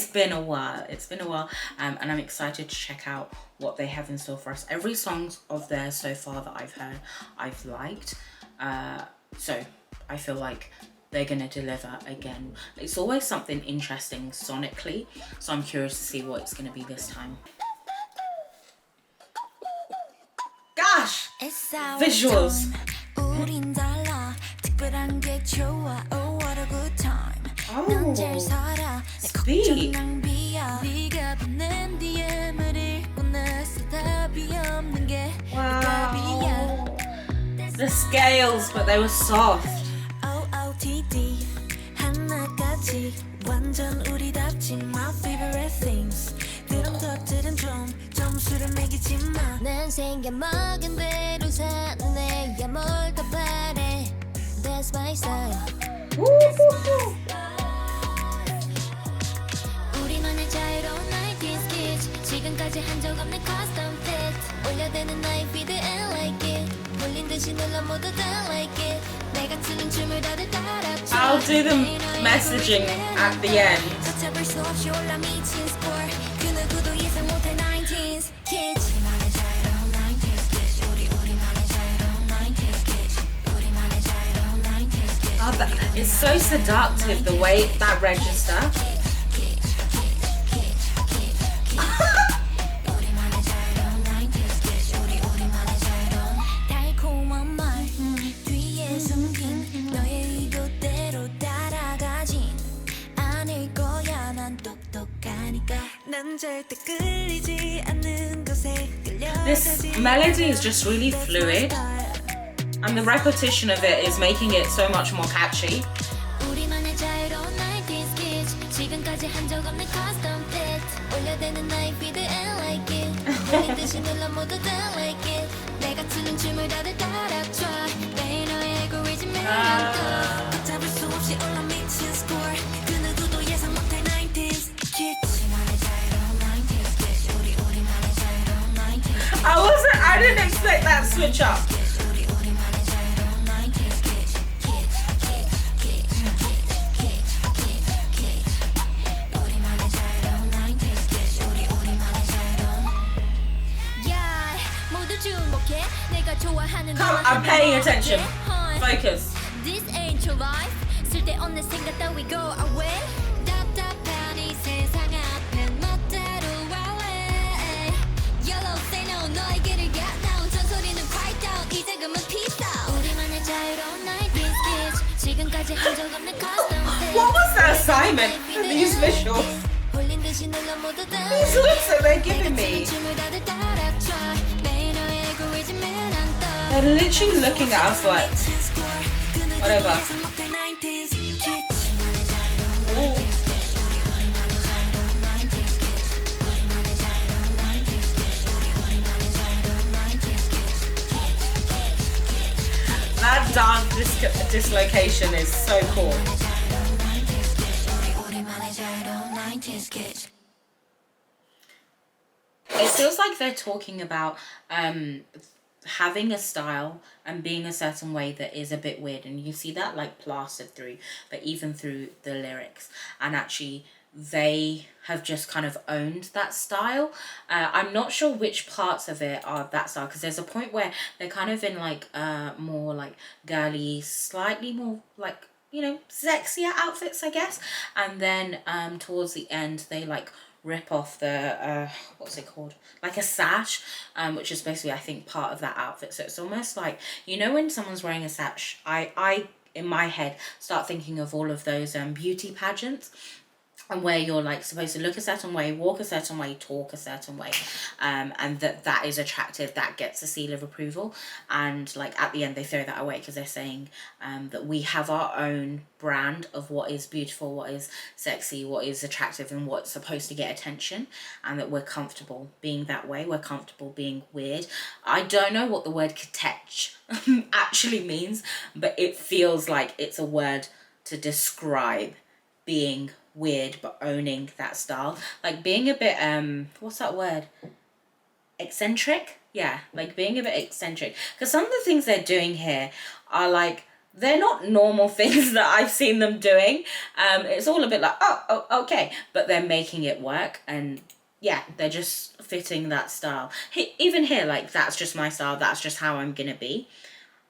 been a while. It's been a while, and I'm excited to check out what they have in store for us. Every song of theirs so far that I've heard, I've liked. So I feel like they're gonna deliver again. It's always something interesting sonically, so I'm curious to see what it's gonna be this time. Gosh, visuals. Oh, speed. Wow. The scales, but they were soft. My favorite things. That's my style. 우리만의 자유로운 90s kids. 지금까지 한 적 없는 custom fit. 올려대는 나의 feed and like it. 몰린 듯이 눌러 모두 다 like it. 내가 추는 춤을 다들 따라춰. I'll do the messaging at the end. 걷잡을 수 없이 올라 미친 score. 그 누구도 예상 못할 90s kids. 우리만의 자유로운 90s kids. 우리만의 자유로운 90s kids. 우리만의 자유로운 90s kids. Oh, it's so seductive, the way that register. This melody is just really fluid, and the repetition of it is making it so much more catchy. I didn't expect that switch up. Come, I'm paying attention. Focus. This ain't your life. 쓸데없는 생각 따위 go away. 답답한 이 세상 앞엔 멋대로 wallet. Yellow say no 너의 길을 get down. 전소리는 quiet down. 이제 그만 peace out. 우리만의 자유로운 90s kids. 지금까지 한 적 없는 custom fit. What was the assignment for these visuals? These looks that they're giving me. They're literally looking at us like, whatever. Ooh. That dance dislocation is so cool. It feels like they're talking about having a style and being a certain way that is a bit weird, and you see that like plastered through, but even through the lyrics. And actually they have just kind of owned that style. I'm not sure which parts of it are that style, because there's a point where they're kind of in like more like girly, slightly more like, you know, sexier outfits, I guess. And then towards the end they like rip off the what's it called, like a sash, which is basically I think part of that outfit. So it's almost like, you know, when someone's wearing a sash, I in my head start thinking of all of those beauty pageants, and where you're like supposed to look a certain way, walk a certain way, talk a certain way, and that is attractive, that gets a seal of approval. And like at the end they throw that away, because they're saying that we have our own brand of what is beautiful, what is sexy, what is attractive, and what's supposed to get attention, and that we're comfortable being that way, we're comfortable being weird. I don't know what the word kitsch actually means, but it feels like it's a word to describe being weird but owning that style, like being a bit what's that word, eccentric. Yeah, like being a bit eccentric, because some of the things they're doing here are like, they're not normal things that I've seen them doing. It's all a bit like, oh, okay, but they're making it work, and yeah, they're just fitting that style. Even here, like, that's just my style, that's just how I'm gonna be.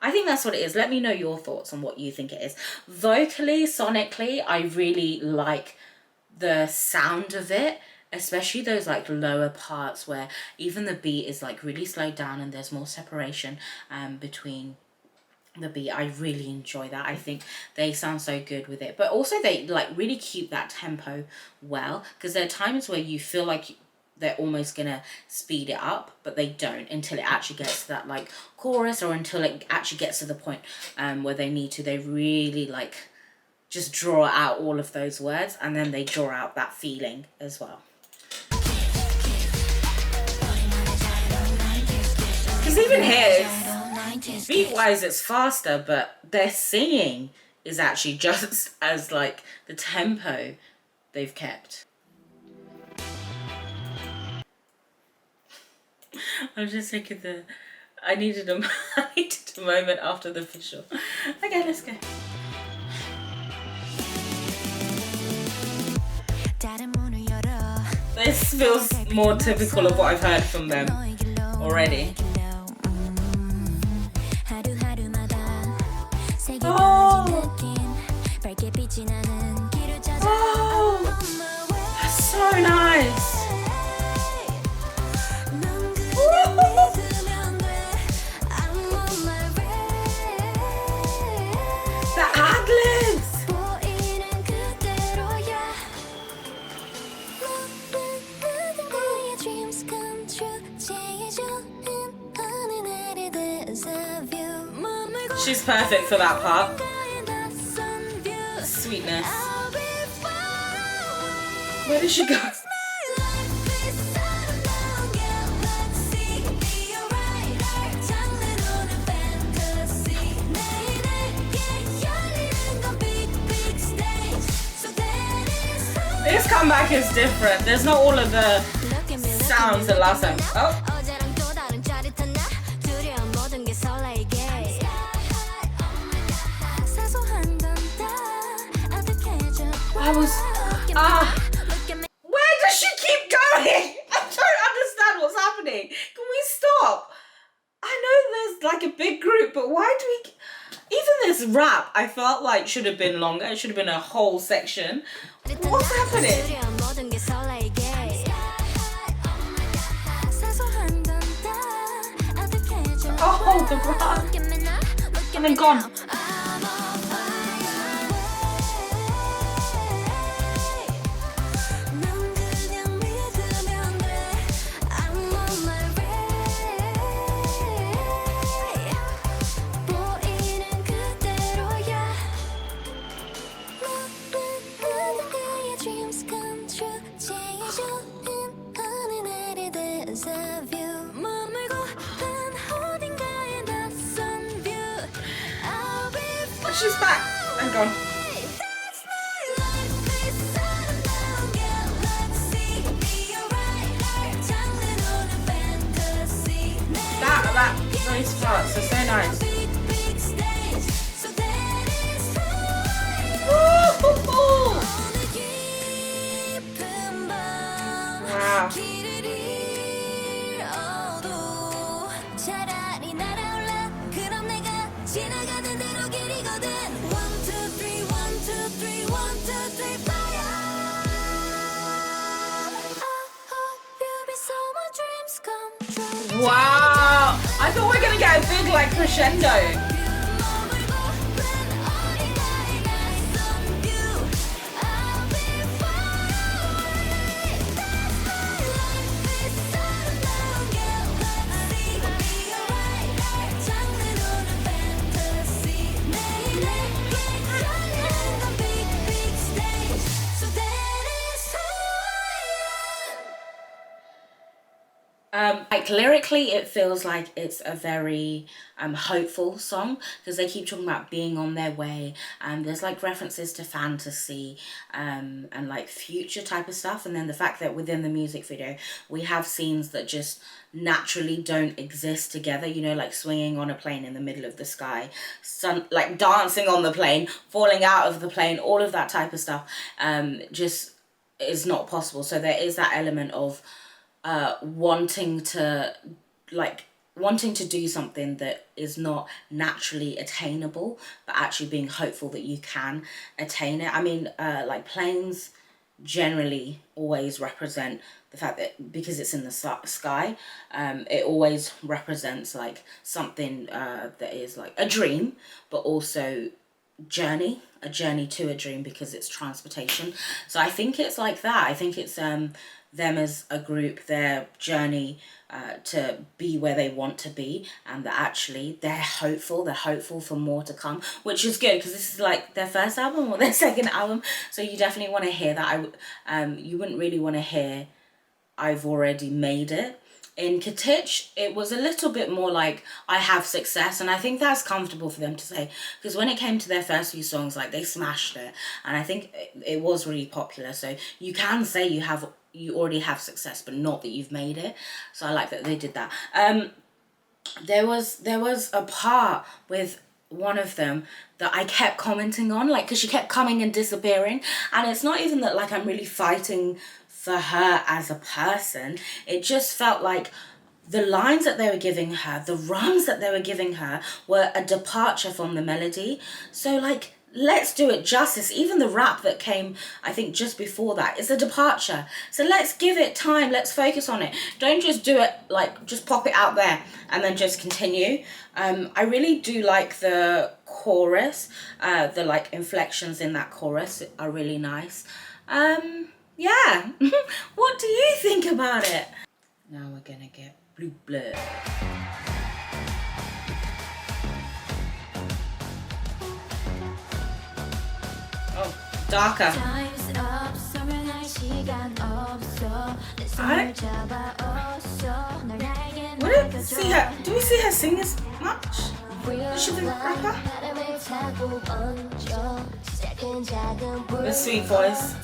I think that's what it is. Let me know your thoughts on what you think it is. Vocally, sonically, I really like the sound of it, especially those like lower parts where even the beat is like really slowed down and there's more separation between the beat. I really enjoy that. I think they sound so good with it, but also they like really keep that tempo well, because there are times where you feel like they're almost gonna speed it up, but they don't until it actually gets to that like chorus, or until it actually gets to the point where they need to. They really like just draw out all of those words, and then they draw out that feeling as well. Because even here, beat wise it's faster, but their singing is actually just as like the tempo they've kept. I'm just thinking I needed a moment after the visual. Okay, let's go. This feels more typical of what I've heard from them already. Oh, that's so nice. The ad-libs. She's perfect for that part. Sweetness. Where did she go? This comeback is different. There's not all of the sounds the last time. Oh. Where does she keep going? I don't understand what's happening. Can we stop? I know there's like a big group, but why do we... Even this rap, I felt like should have been longer. It should have been a whole section. What's happening? Oh, the rap. And then gone. She's back and gone. Those parts are so nice. Wow. Wow, I thought we were gonna get a big like crescendo. Like lyrically, it feels like it's a very hopeful song, because they keep talking about being on their way, and there's like references to fantasy and like future type of stuff. And then the fact that within the music video we have scenes that just naturally don't exist together, you know, like swinging on a plane in the middle of the sky, like dancing on the plane, falling out of the plane, all of that type of stuff just is not possible. So there is that element of wanting to do something that is not naturally attainable, but actually being hopeful that you can attain it. I mean, like planes generally always represent the fact that because it's in the sky, it always represents like something that is like a dream, but also a journey to a dream, because it's transportation. So I think it's like that. I think it's them as a group, their journey to be where they want to be, and that actually they're hopeful for more to come, which is good, because this is like their first album or their second album, so you definitely want to hear that. You wouldn't really want to hear I've already made it. In Kitsch, it was a little bit more like I have success, and I think that's comfortable for them to say, because when it came to their first few songs, like they smashed it, and I think it was really popular. So you can say you already have success, but not that you've made it. So I like that they did that. There was a part with one of them that I kept commenting on, like, because she kept coming and disappearing, and it's not even that like I'm really fighting for her as a person. It just felt like the lines that they were giving her, the rhymes that they were giving her, were a departure from the melody. So like, let's do it justice. Even the rap that came, I think, just before that is a departure. So let's give it time. Let's focus on it. Don't just do it like, just pop it out there and then just continue. I really do like the chorus. The like inflections in that chorus are really nice. Yeah. What do you think about it? Now we're gonna get blue blur. Oh, darker. Do we see her sing as much? Is she the rapper? The sweet voice.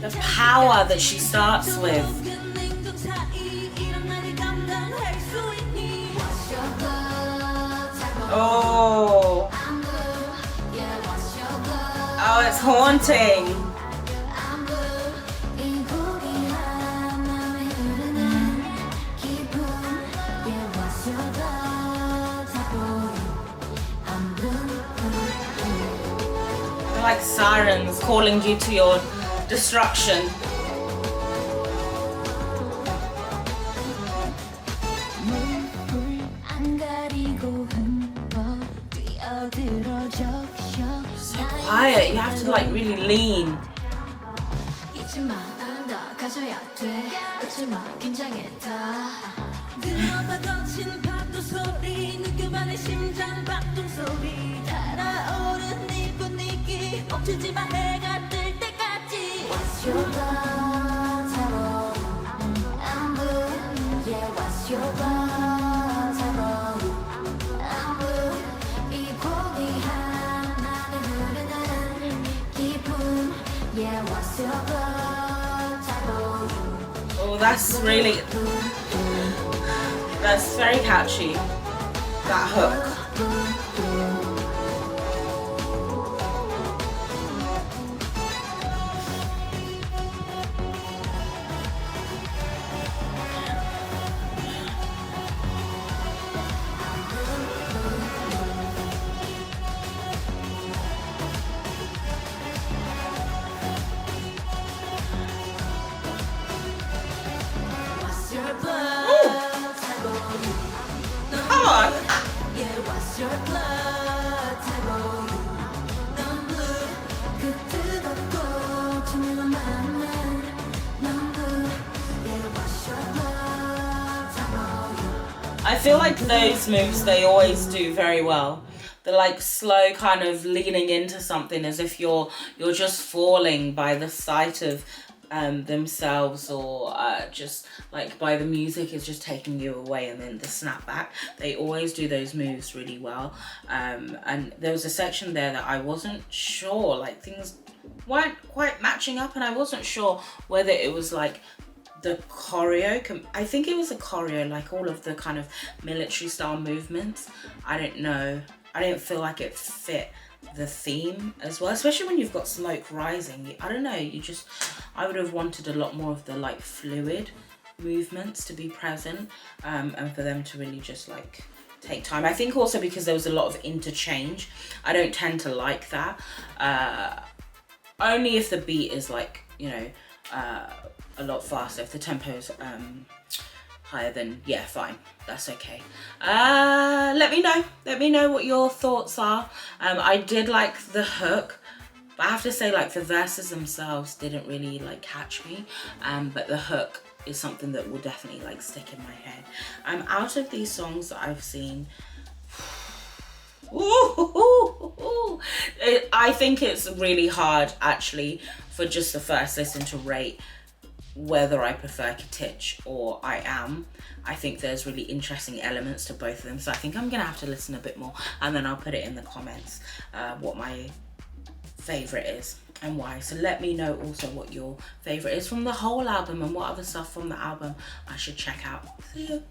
The power that she starts with. Oh. Oh, it's haunting. Like sirens calling you to your destruction. So quiet, you have to like really lean. Oh, that's very catchy, that hook. I feel like those moves they always do very well, the like slow kind of leaning into something as if you're just falling by the sight of themselves, or just like by the music is just taking you away, and then the snapback. They always do those moves really well. And there was a section there that I wasn't sure, like things weren't quite matching up, and I wasn't sure whether it was like the choreo. I think it was a choreo, like all of the kind of military style movements. I don't know, I didn't feel like it fit the theme as well, especially when you've got smoke rising. I don't know, I would have wanted a lot more of the like fluid movements to be present, and for them to really just like take time. I think also because there was a lot of interchange. I don't tend to like that, only if the beat is like, you know, a lot faster. If the tempo's higher, then yeah, fine, that's okay. Let me know what your thoughts are. I did like the hook, but I have to say, like, the verses themselves didn't really like catch me, but the hook is something that will definitely like stick in my head. Out of these songs that I've seen, I think it's really hard actually for just the first listen to rate whether I prefer Kitsch or I Am. I think there's really interesting elements to both of them, so I think I'm gonna have to listen a bit more, and then I'll put it in the comments what my favorite is and why. So let me know also what your favorite is from the whole album, and what other stuff from the album I should check out. See you.